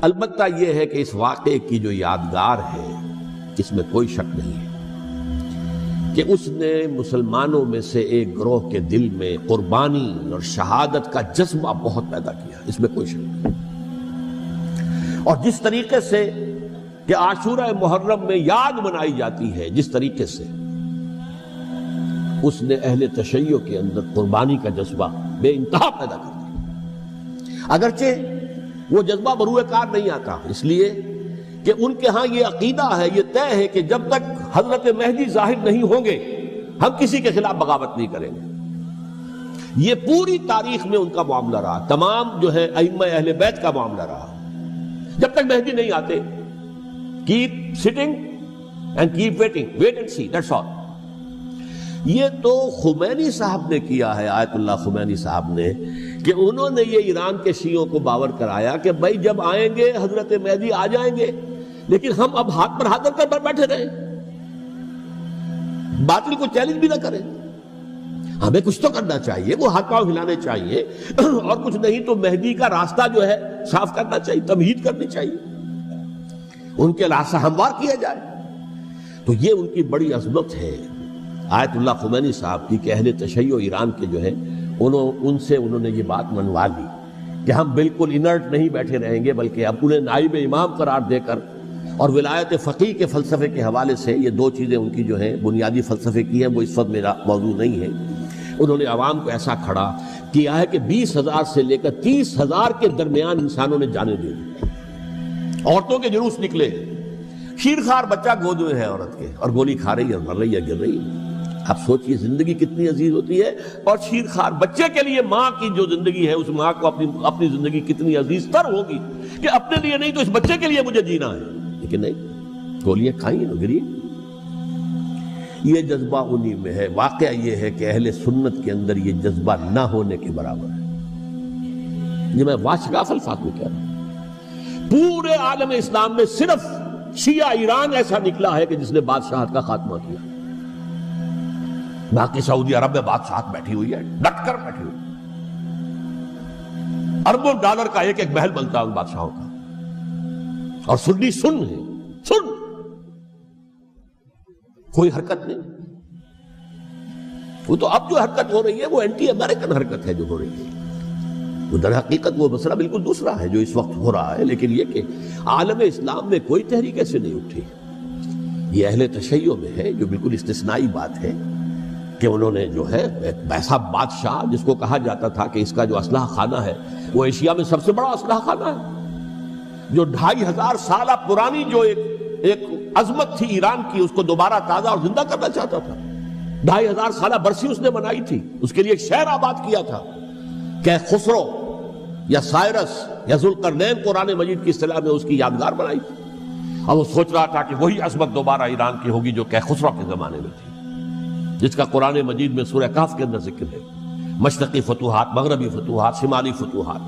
البتہ یہ ہے کہ اس واقعے کی جو یادگار ہے اس میں کوئی شک نہیں ہے کہ اس نے مسلمانوں میں سے ایک گروہ کے دل میں قربانی اور شہادت کا جذبہ بہت پیدا کیا، اس میں کوئی شک نہیں۔ اور جس طریقے سے کہ عاشورہ محرم میں یاد منائی جاتی ہے، جس طریقے سے اس نے اہل تشیع کے اندر قربانی کا جذبہ بے انتہا پیدا کر دیا، اگرچہ وہ جذبہ بروئے کار نہیں آتا، اس لیے کہ ان کے ہاں یہ عقیدہ ہے، یہ طے ہے کہ جب تک حضرت مہدی ظاہر نہیں ہوں گے ہم کسی کے خلاف بغاوت نہیں کریں گے۔ یہ پوری تاریخ میں ان کا معاملہ رہا، تمام جو ہے ائمہ اہل بیت کا معاملہ رہا۔ جب تک مہدی نہیں آتے keep sitting and keep waiting, wait and see, that's all۔ یہ تو خمینی صاحب نے کیا ہے، آیت اللہ خمینی صاحب نے، کہ انہوں نے یہ ایران کے شیعوں کو باور کرایا کہ بھائی جب آئیں گے حضرت مہدی آ جائیں گے، لیکن ہم اب ہاتھ پر ہاتھ رکھ کر بیٹھے رہیں، باطل کو چیلنج بھی نہ کریں، ہمیں کچھ تو کرنا چاہیے، وہ ہاتھ پاؤں ہلانے چاہیے، اور کچھ نہیں تو مہدی کا راستہ جو ہے صاف کرنا چاہیے، تمہید کرنی چاہیے، ان کے راستہ ہموار کیا جائے۔ تو یہ ان کی بڑی عظمت ہے آیت اللہ خمینی صاحب کی کہ اہل تشیع ایران کے جو ہے ان سے انہوں نے یہ بات منوا لی کہ ہم بالکل انرٹ نہیں بیٹھے رہیں گے، بلکہ اب انہیں نائب امام قرار دے کر اور ولایت فقیہ کے فلسفے کے حوالے سے، یہ دو چیزیں ان کی جو ہیں بنیادی فلسفے کی ہیں، وہ اس وقت میرا موضوع نہیں ہے، انہوں نے عوام کو ایسا کھڑا کیا ہے کہ 20,000 سے لے کر 30,000 کے درمیان انسانوں نے جانیں دے دی، عورتوں کے جلوس نکلے، شیرخوار بچہ گود میں ہے عورت کے اور گولی کھا رہی ہے، مر رہی ہے، گر رہی ہے۔ آپ سوچئے زندگی کتنی عزیز ہوتی ہے، اور شیرخوار بچے کے لیے ماں کی جو زندگی ہے اس ماں کو اپنی زندگی کتنی عزیز تر ہوگی کہ اپنے لیے نہیں تو اس بچے کے لیے مجھے جینا ہے، لیکن نہیں، گولیاں کھائیں گری۔ یہ جذبہ انہی میں ہے۔ واقعہ یہ ہے کہ اہل سنت کے اندر یہ جذبہ نہ ہونے کے برابر ہے۔ یہ میں واشگاف الفاظ میں کہہ رہا ہوں، پورے عالم اسلام میں صرف شیعہ ایران ایسا نکلا ہے کہ جس نے بادشاہت کا خاتمہ کیا، باقی سعودی عرب میں بادشاہت بیٹھی ہوئی ہے، ڈٹ کر بیٹھی ہوئی، اربوں ڈالر کا ایک ایک محل بنتا ہے ان بادشاہوں کا، اور سنی سن ہے، سن، کوئی حرکت نہیں۔ وہ تو اب جو حرکت ہو رہی ہے وہ اینٹی امریکن حرکت ہے جو ہو رہی ہے، وہ در حقیقت وہ مسئلہ بالکل دوسرا ہے جو اس وقت ہو رہا ہے، لیکن یہ کہ عالم اسلام میں کوئی تحریک ایسے نہیں اٹھی۔ یہ اہل تشیع میں ہے جو بالکل استثنائی بات ہے کہ انہوں نے جو ہے ایک ایسا بادشاہ جس کو کہا جاتا تھا کہ اس کا جو اسلحہ خانہ ہے وہ ایشیا میں سب سے بڑا اسلحہ خانہ ہے، جو 2500 سالہ پرانی جو ایک عظمت تھی ایران کی، اس کو دوبارہ تازہ اور زندہ کرنا چاہتا تھا۔ 2500 سالہ برسی اس نے منائی تھی، اس کے لیے ایک شہر آباد کیا تھا کہ خسرو یا سائرس یا ذوالقرنین قرآن مجید کی اصطلاح میں اس کی یادگار بنائی تھی، اور وہ سوچ رہا تھا کہ وہی عظمت دوبارہ ایران کی ہوگی جو کہ خسرو کے زمانے میں تھی، جس کا قرآن مجید میں سورہ کہف کے اندر ذکر ہے، مشرقی فتوحات، مغربی فتوحات، شمالی فتوحات۔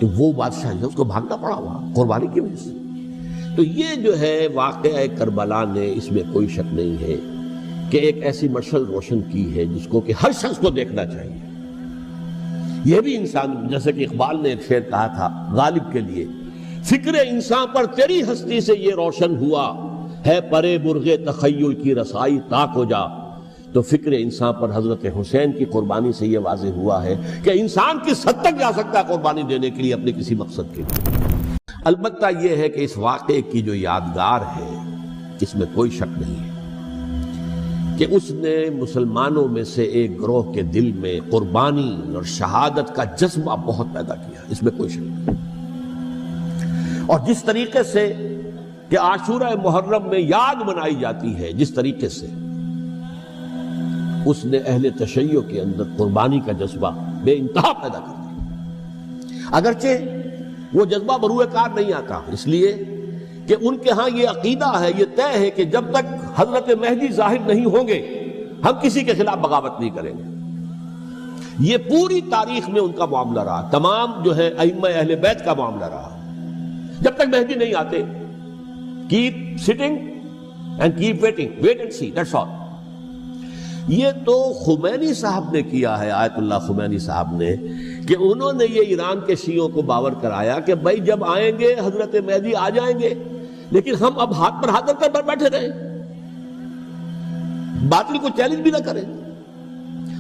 تو وہ بادشاہ ہے، اس کو بھاگنا پڑا ہوا قربانی کی وجہ سے۔ تو یہ جو ہے واقعہ کربلا نے، اس میں کوئی شک نہیں ہے کہ ایک ایسی مشعل روشن کی ہے جس کو کہ ہر شخص کو دیکھنا چاہیے۔ یہ بھی انسان، جیسے کہ اقبال نے ایک شعر کہا تھا غالب کے لیے، فکر انسان پر تیری ہستی سے یہ روشن ہوا ہے، پرے مرغ تخیل کی رسائی تاک ہو جا۔ تو فکر انسان پر حضرت حسین کی قربانی سے یہ واضح ہوا ہے کہ انسان کس حد تک جا سکتا ہے قربانی دینے کے لیے اپنے کسی مقصد کے لیے۔ البتہ یہ ہے کہ اس واقعے کی جو یادگار ہے اس میں کوئی شک نہیں ہے کہ اس نے مسلمانوں میں سے ایک گروہ کے دل میں قربانی اور شہادت کا جذبہ بہت پیدا کیا، اس میں کوئی شک نہیں۔ اور جس طریقے سے کہ عاشورہ محرم میں یاد منائی جاتی ہے، جس طریقے سے اس نے اہل تشیع کے اندر قربانی کا جذبہ بے انتہا پیدا کر دیا، اگرچہ وہ جذبہ بروئے کار نہیں آتا، اس لیے کہ ان کے ہاں یہ عقیدہ ہے، یہ طے ہے کہ جب تک حضرت مہدی ظاہر نہیں ہوں گے ہم کسی کے خلاف بغاوت نہیں کریں گے۔ یہ پوری تاریخ میں ان کا معاملہ رہا، تمام جو ہے ائمہ اہل بیت کا معاملہ رہا۔ جب تک مہدی نہیں آتے keep sitting and keep waiting, wait and see, that's all۔ یہ تو خمینی صاحب نے کیا ہے، آیت اللہ خمینی صاحب نے، کہ انہوں نے یہ ایران کے شیعوں کو باور کرایا کہ بھائی جب آئیں گے حضرت مہدی آ جائیں گے، لیکن ہم اب ہاتھ پر ہاتھ رکھ کر بیٹھے رہیں، باطل کو چیلنج بھی نہ کریں،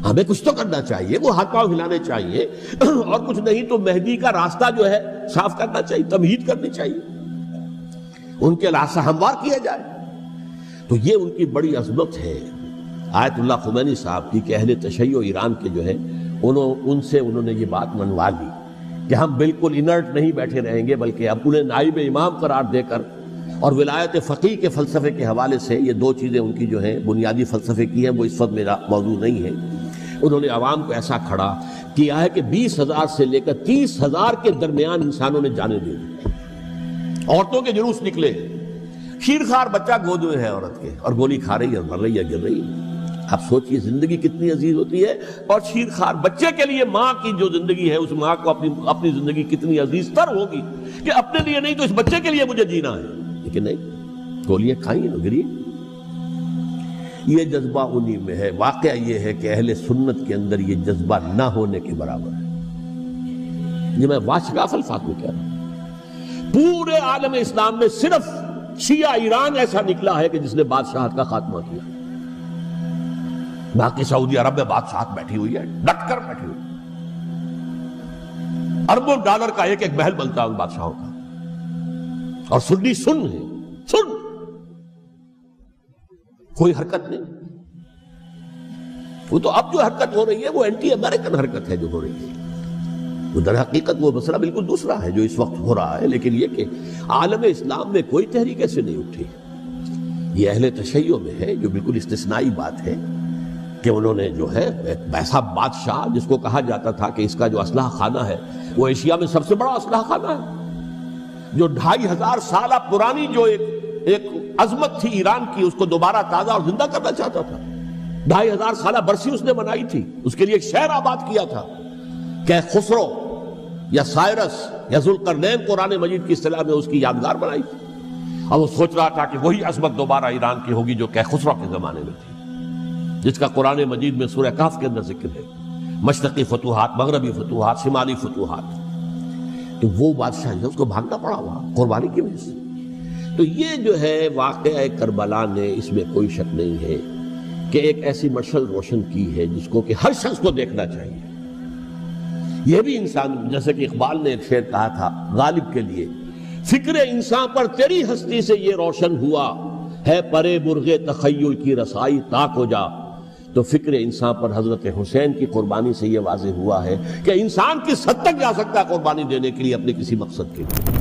ہمیں کچھ تو کرنا چاہیے، وہ ہاتھ پاؤں ہلانے چاہیے، اور کچھ نہیں تو مہدی کا راستہ جو ہے صاف کرنا چاہیے، تمہید کرنی چاہیے، ان کے راستہ ہموار کیا جائے۔ تو یہ ان کی بڑی عظمت ہے آیت اللہ خمینی صاحب کی کہ اہل تشیع ایران کے جو ہے ان سے انہوں نے یہ بات منوا لی کہ ہم بالکل انرٹ نہیں بیٹھے رہیں گے، بلکہ اب انہیں نائب امام قرار دے کر اور ولایت فقیہ کے فلسفے کے حوالے سے، یہ دو چیزیں ان کی جو ہیں بنیادی فلسفے کی ہیں، وہ اس وقت میرا موضوع نہیں ہے، انہوں نے عوام کو ایسا کھڑا کیا ہے کہ 20,000 سے لے کر 30,000 کے درمیان انسانوں نے جانیں دی، عورتوں کے جلوس نکلے، شیرخوار بچہ گود میں ہے عورت کے اور گولی کھا رہی ہے، مر رہی ہے، گر رہی ہے۔ آپ سوچئے زندگی کتنی عزیز ہوتی ہے، اور شیرخوار بچے کے لیے ماں کی جو زندگی ہے، اس ماں کو اپنی زندگی کتنی عزیز تر ہوگی کہ اپنے لیے نہیں تو اس بچے کے لیے مجھے جینا ہے، لیکن نہیں، گولیاں کھائیں گری۔ یہ جذبہ انہی میں ہے۔ واقعہ یہ ہے کہ اہل سنت کے اندر یہ جذبہ نہ ہونے کے برابر ہے۔ یہ میں واشگاف الفاظ میں کہہ رہا ہوں، پورے عالم اسلام میں صرف شیعہ ایران ایسا نکلا ہے کہ جس نے بادشاہت کا خاتمہ کیا، باقی سعودی عرب میں بادشاہت بیٹھی ہوئی ہے، ڈٹ کر بیٹھی ہوئی، اربوں ڈالر کا ایک ایک محل بنتا ہے ان بادشاہوں کا، اور سنی سن ہے، سن، کوئی حرکت نہیں۔ وہ تو اب جو حرکت ہو رہی ہے وہ اینٹی امریکن حرکت ہے جو ہو رہی ہے، وہ در حقیقت وہ مسئلہ بالکل دوسرا ہے جو اس وقت ہو رہا ہے، لیکن یہ کہ عالم اسلام میں کوئی تحریک ایسے نہیں اٹھی۔ یہ اہل تشیع میں ہے جو بالکل استثنائی بات ہے کہ انہوں نے جو ہے ایک ایسا بادشاہ جس کو کہا جاتا تھا کہ اس کا جو اسلحہ خانہ ہے وہ ایشیا میں سب سے بڑا اسلحہ خانہ ہے، جو 2500 سالہ پرانی جو ایک عظمت تھی ایران کی، اس کو دوبارہ تازہ اور زندہ کرنا چاہتا تھا۔ 2500 سالہ برسی اس نے منائی تھی، اس کے لیے ایک شہر آباد کیا تھا کہ خسرو یا سائرس یا ذوالقرنین قرآن مجید کی اصطلاح میں اس کی یادگار بنائی تھی، اور وہ سوچ رہا تھا کہ وہی عظمت دوبارہ ایران کی ہوگی جو کہ خسرو کے زمانے میں تھی، جس کا قرآن مجید میں سورہ کہف کے اندر ذکر ہے، مشرقی فتوحات، مغربی فتوحات، شمالی فتوحات۔ تو وہ بادشاہ ہے، اس کو بھاگنا پڑا ہوا قربانی کی وجہ سے۔ تو یہ جو ہے واقعہ کربلا نے، اس میں کوئی شک نہیں ہے کہ ایک ایسی مشعل روشن کی ہے جس کو کہ ہر شخص کو دیکھنا چاہیے۔ یہ بھی انسان، جیسے کہ اقبال نے ایک شعر کہا تھا غالب کے لیے، فکر انسان پر تیری ہستی سے یہ روشن ہوا ہے، پرے مرغ تخیل کی رسائی تاک ہو جا۔ تو فکر انسان پر حضرت حسین کی قربانی سے یہ واضح ہوا ہے کہ انسان کس حد تک جا سکتا ہے قربانی دینے کے لیے اپنے کسی مقصد کے لیے۔